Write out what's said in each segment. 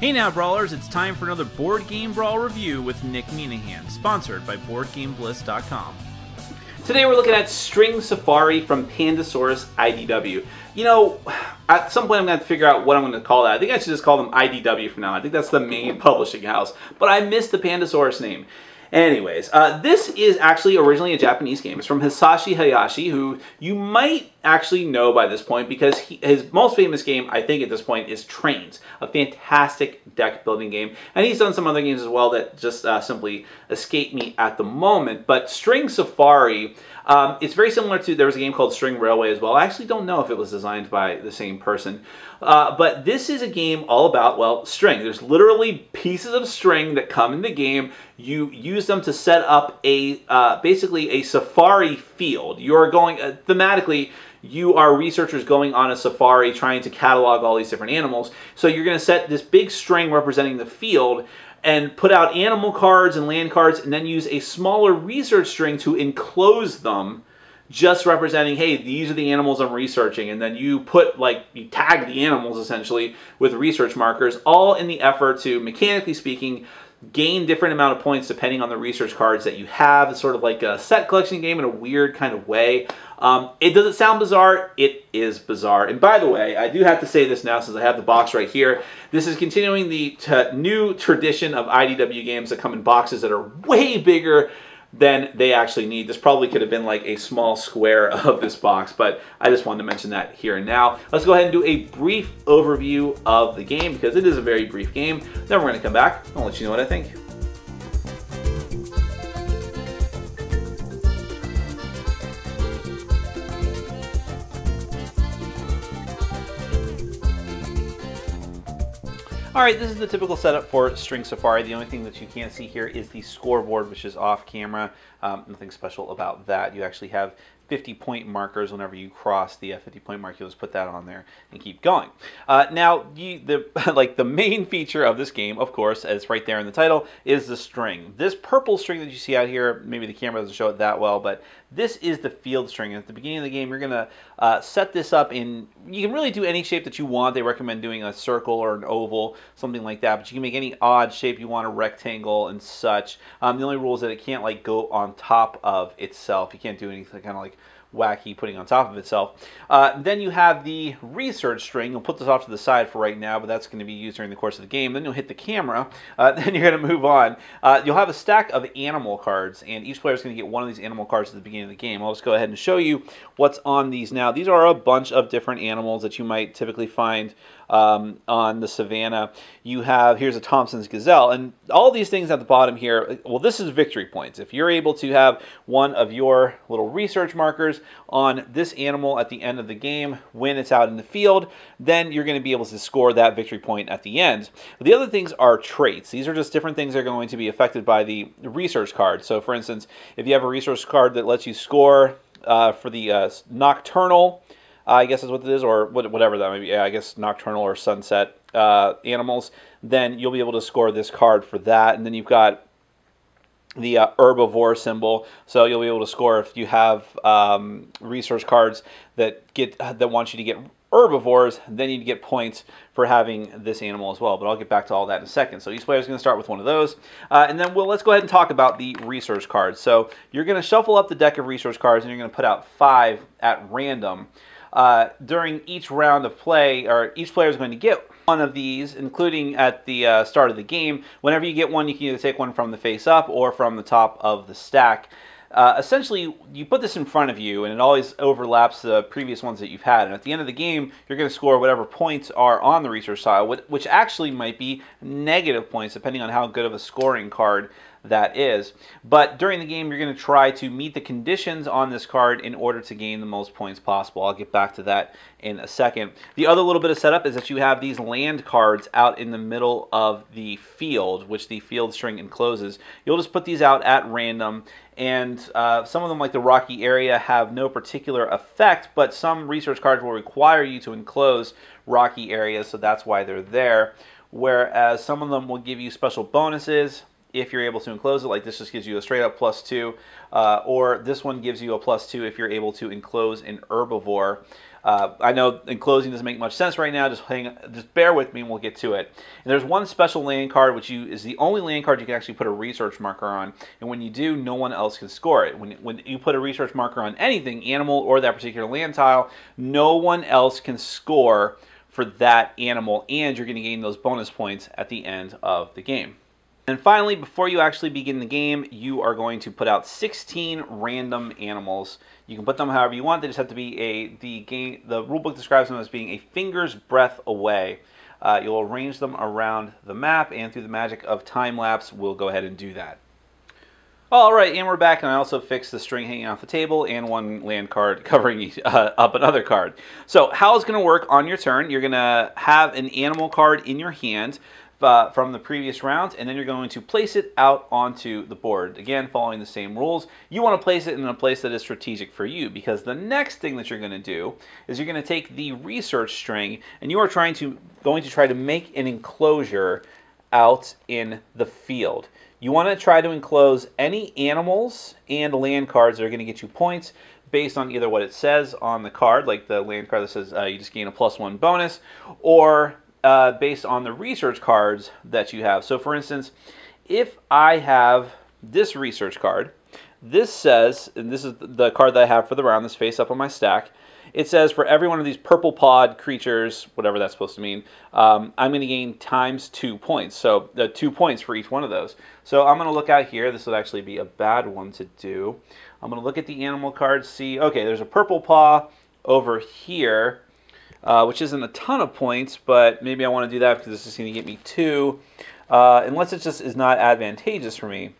Hey now, Brawlers, it's time for another Board Game Brawl review with Nick Minahan, sponsored by BoardGameBliss.com. Today we're looking at String Safari from Pandasaurus IDW. You know, at some point I'm going to have to figure out what I'm going to call that. I think I should just call them IDW for now. I think that's the main publishing house. But I missed the Pandasaurus name. Anyways, this is actually originally a Japanese game. It's from Hisashi Hayashi, who you might actually know by this point because his most famous game, I think at this point, is Trains, a fantastic deck building game. And he's done some other games as well that just simply escape me at the moment. But String Safari, it's very similar to, there was a game called String Railway as well. I actually don't know if it was designed by the same person. But this is a game all about, well, string. There's literally pieces of string that come in the game. You use them to set up a basically a safari field. You're going, thematically, you are researchers going on a safari trying to catalog all these different animals. So you're going to set this big string representing the field and put out animal cards and land cards, and then use a smaller research string to enclose them, just representing, hey, these are the animals I'm researching. And then you put, like, you tag the animals essentially with research markers, all in the effort to, mechanically speaking, gain different amount of points depending on the research cards that you have. It's sort of like a set collection game in a weird kind of way. It doesn't sound bizarre. It is bizarre. And by the way, I do have to say this now since I have the box right here. This is continuing the new tradition of IDW games that come in boxes that are way bigger than they actually need. This probably could have been like a small square of this box, but I just wanted to mention that here and now. Let's go ahead and do a brief overview of the game because it is a very brief game. Then we're going to come back and I'll let you know what I think. Alright, this is the typical setup for String Safari. The only thing that you can't see here is the scoreboard, which is off camera. Nothing special about that. You actually have 50-point markers. Whenever you cross the 50-point mark, you'll just put that on there and keep going. Now, the main feature of this game, of course, as right there in the title, is the string. This purple string that you see out here, maybe the camera doesn't show it that well, but this is the field string. At the beginning of the game, you're going to set this up in, you can really do any shape that you want. They recommend doing a circle or an oval, something like that, but you can make any odd shape you want, a rectangle and such. The only rule is that it can't like go on top of itself. You can't do anything kind of like wacky putting on top of itself. Then you have the research string. You'll put this off to the side for right now, but that's going to be used during the course of the game. Then you'll hit the camera. Then you're going to move on. You'll have a stack of animal cards, and each player is going to get one of these animal cards at the beginning of the game. I'll just go ahead and show you what's on these now. These are a bunch of different animals that you might typically find on the savannah. You have, here's a Thompson's gazelle, and all these things at the bottom here, well, this is victory points. If you're able to have one of your little research markers on this animal at the end of the game when it's out in the field, then you're going to be able to score that victory point at the end. The other things are traits. These are just different things that are going to be affected by the research card. So for instance, if you have a research card that lets you score for the nocturnal, I guess is what it is, or whatever that may be. Yeah, I guess nocturnal or sunset animals, then you'll be able to score this card for that. And then you've got the herbivore symbol, so you'll be able to score if you have research cards that want you to get herbivores, then you get points for having this animal as well. But I'll get back to all that in a second. So each player is going to start with one of those, and then let's go ahead and talk about the research cards. So you're going to shuffle up the deck of research cards, and you're going to put out 5 at random. During each round of play, or each player is going to get one of these, including at the start of the game. Whenever you get one, you can either take one from the face up or from the top of the stack. Essentially, you put this in front of you, and it always overlaps the previous ones that you've had. And at the end of the game, you're going to score whatever points are on the research tile, which actually might be negative points, depending on how good of a scoring card that is. But during the game, you're going to try to meet the conditions on this card in order to gain the most points possible. I'll get back to that in a second. The other little bit of setup is that you have these land cards out in the middle of the field, which the field string encloses. You'll just put these out at random, and some of them, like the rocky area, have no particular effect, but some research cards will require you to enclose rocky areas, so that's why they're there. Whereas some of them will give you special bonuses if you're able to enclose it, like this just gives you a straight up +2, or this one gives you a +2 if you're able to enclose an herbivore. I know enclosing doesn't make much sense right now. Just bear with me and we'll get to it. And there's one special land card which is the only land card you can actually put a research marker on. And when you do, no one else can score it. When you put a research marker on anything, animal or that particular land tile, no one else can score for that animal, and you're going to gain those bonus points at the end of the game. And finally, before you actually begin the game, you are going to put out 16 random animals. You can put them however you want. They just have to be the rulebook describes them as being a finger's breadth away. You'll arrange them around the map, and through the magic of time lapse, we'll go ahead and do that. All right, and we're back, and I also fixed the string hanging off the table and one land card covering up another card. So how it's going to work on your turn, you're going to have an animal card in your hand from the previous round, and then you're going to place it out onto the board. Again, following the same rules. You want to place it in a place that is strategic for you, because the next thing that you're going to do is you're going to take the research string, and you are going to try to make an enclosure out in the field. You want to try to enclose any animals and land cards that are going to get you points based on either what it says on the card, like the land card that says you just gain a +1 bonus, or based on the research cards that you have. So for instance, if I have this research card, this says, and this is the card that I have for the round, this face up on my stack, it says for every one of these purple pod creatures, whatever that's supposed to mean, I'm going to gain ×2 points. So 2 points for each one of those. So I'm going to look out here. This would actually be a bad one to do. I'm going to look at the animal card, see, okay, there's a purple paw over here, which isn't a ton of points, but maybe I want to do that because this is going to get me 2, unless it just is not advantageous for me.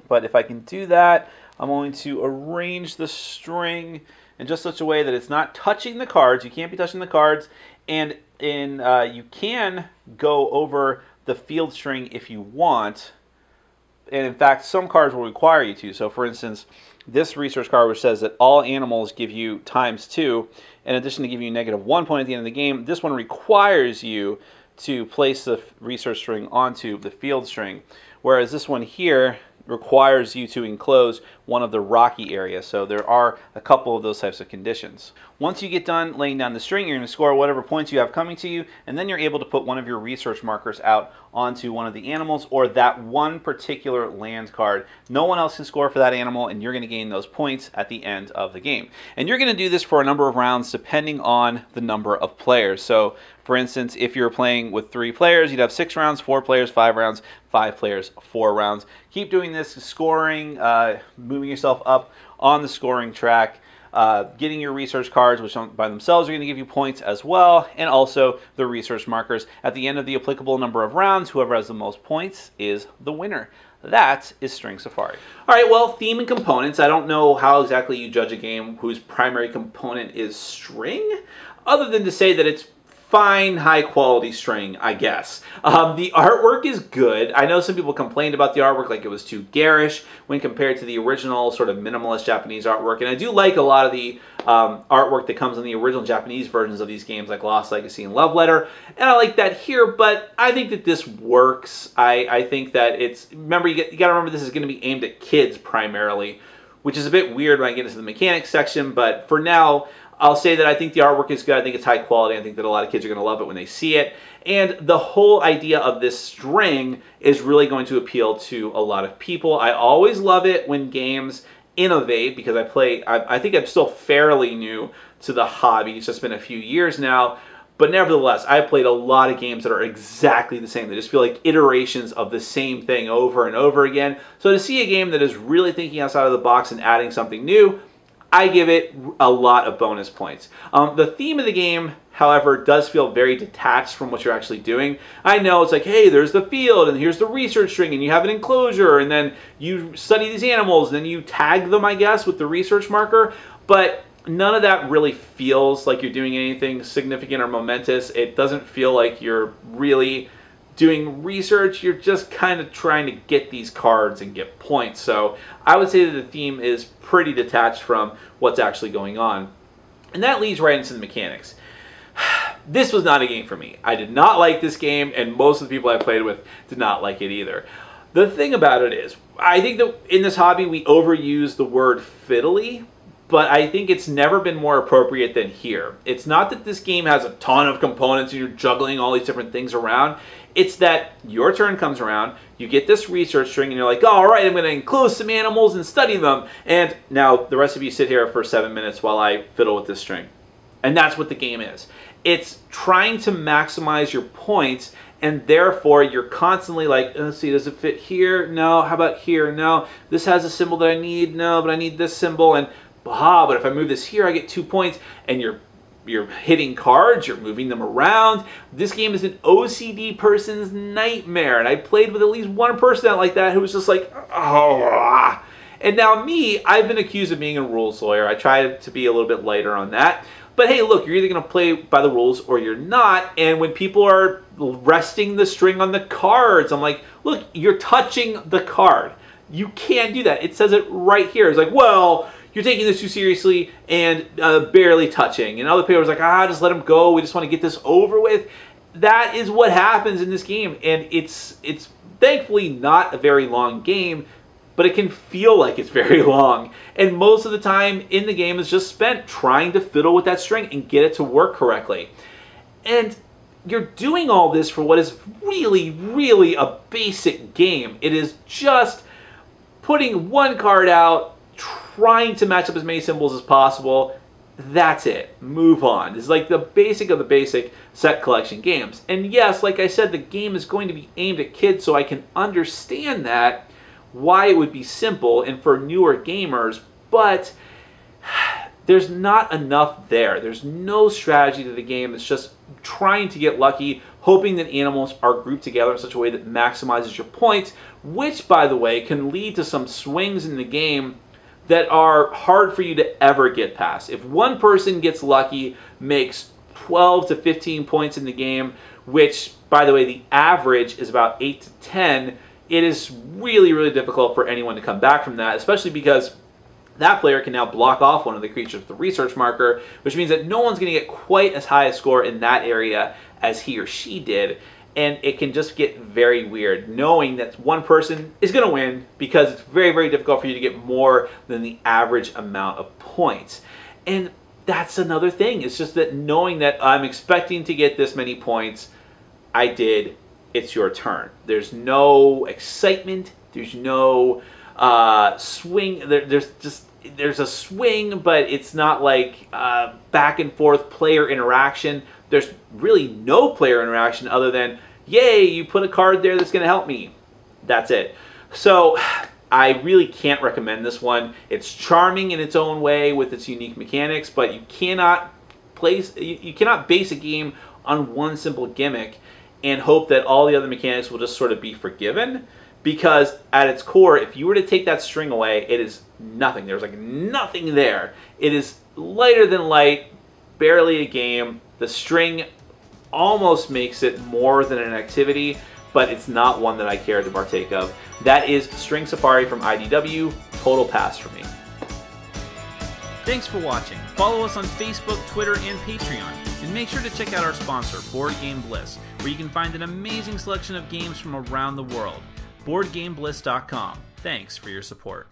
But if I can do that, I'm going to arrange the string in just such a way that it's not touching the cards. You can't be touching the cards, and you can go over the field string if you want. And in fact, some cards will require you to. So for instance, this research card which says that all animals give you ×2, in addition to giving you -1 point at the end of the game, this one requires you to place the research string onto the field string. Whereas this one here requires you to enclose one of the rocky areas. So there are a couple of those types of conditions. Once you get done laying down the string, you're going to score whatever points you have coming to you, and then you're able to put one of your research markers out onto one of the animals or that one particular land card. No one else can score for that animal, and you're going to gain those points at the end of the game. And you're going to do this for a number of rounds depending on the number of players. So for instance, if you're playing with 3 players, you'd have 6 rounds, 4 players, 5 rounds, 5 players, 4 rounds. Keep doing this, scoring, moving yourself up on the scoring track, getting your research cards, which by themselves are going to give you points as well, and also the research markers. At the end of the applicable number of rounds, whoever has the most points is the winner. That is String Safari. All right, well, theme and components. I don't know how exactly you judge a game whose primary component is string, other than to say that it's fine, high-quality string, I guess. The artwork is good. I know some people complained about the artwork like it was too garish when compared to the original sort of minimalist Japanese artwork, and I do like a lot of the artwork that comes in the original Japanese versions of these games like Lost Legacy and Love Letter, and I like that here, but I think that this works. I think that it's, remember, you got to remember this is going to be aimed at kids primarily, which is a bit weird when I get into the mechanics section, but for now, I'll say that I think the artwork is good. I think it's high quality. I think that a lot of kids are going to love it when they see it. And the whole idea of this string is really going to appeal to a lot of people. I always love it when games innovate, because I think I'm still fairly new to the hobby. It's just been a few years now. But nevertheless, I've played a lot of games that are exactly the same. They just feel like iterations of the same thing over and over again. So to see a game that is really thinking outside of the box and adding something new, I give it a lot of bonus points. The theme of the game, however, does feel very detached from what you're actually doing. I know it's like, hey, there's the field, and here's the research string, and you have an enclosure, and then you study these animals, and then you tag them, I guess, with the research marker. But none of that really feels like you're doing anything significant or momentous. It doesn't feel like you're really doing research. You're just kind of trying to get these cards and get points. So I would say that the theme is pretty detached from what's actually going on. And that leads right into the mechanics. This was not a game for me. I did not like this game, and most of the people I played with did not like it either. The thing about it is, I think that in this hobby we overuse the word fiddly, but I think it's never been more appropriate than here. It's not that this game has a ton of components and you're juggling all these different things around. It's that your turn comes around, you get this research string, and you're like, oh, all right, I'm going to enclose some animals and study them. And now the rest of you sit here for 7 minutes while I fiddle with this string. And that's what the game is. It's trying to maximize your points, and therefore you're constantly like, let's see, does it fit here? No. How about here? No. This has a symbol that I need. No, but I need this symbol. And but if I move this here, I get 2 points. And you're hitting cards, you're moving them around. This game is an OCD person's nightmare. And I played with at least one person out like that who was just like, oh. And now me, I've been accused of being a rules lawyer. I try to be a little bit lighter on that. But hey, look, you're either going to play by the rules or you're not. And when people are resting the string on the cards, I'm like, look, you're touching the card. You can't do that. It says it right here. It's like, well, you're taking this too seriously and barely touching. And other people are like, just let him go. We just want to get this over with. That is what happens in this game. And it's thankfully not a very long game, but it can feel like it's very long. And most of the time in the game is just spent trying to fiddle with that string and get it to work correctly. And you're doing all this for what is really, really a basic game. It is just putting one card out, trying to match up as many symbols as possible. That's it. Move on. This is like the basic of the basic set collection games. And yes, like I said, the game is going to be aimed at kids, so I can understand that, why it would be simple and for newer gamers, but there's not enough there. There's no strategy to the game. It's just trying to get lucky, hoping that animals are grouped together in such a way that maximizes your points, which, by the way, can lead to some swings in the game that are hard for you to ever get past. If one person gets lucky, makes 12 to 15 points in the game, which, by the way, the average is about 8 to 10, it is really, really difficult for anyone to come back from that, especially because that player can now block off one of the creatures with the research marker, which means that no one's going to get quite as high a score in that area as he or she did. And it can just get very weird knowing that one person is going to win because it's very, very difficult for you to get more than the average amount of points. And that's another thing. It's just that knowing that I'm expecting to get this many points, I did. It's your turn. There's no excitement. There's no swing. There's a swing, but it's not like back and forth player interaction. There's really no player interaction other than, yay, you put a card there that's going to help me. That's it. So I really can't recommend this one. It's charming in its own way with its unique mechanics, but you cannot base a game on one simple gimmick and hope that all the other mechanics will just sort of be forgiven, because at its core, if you were to take that string away, it is nothing. There's like nothing there. It is lighter than light, barely a game. The string almost makes it more than an activity, but it's not one that I care to partake of. That is String Safari from IDW, total pass for me. Thanks for watching. Follow us on Facebook, Twitter, and Patreon. And make sure to check out our sponsor, Board Game Bliss, where you can find an amazing selection of games from around the world. BoardGameBliss.com. Thanks for your support.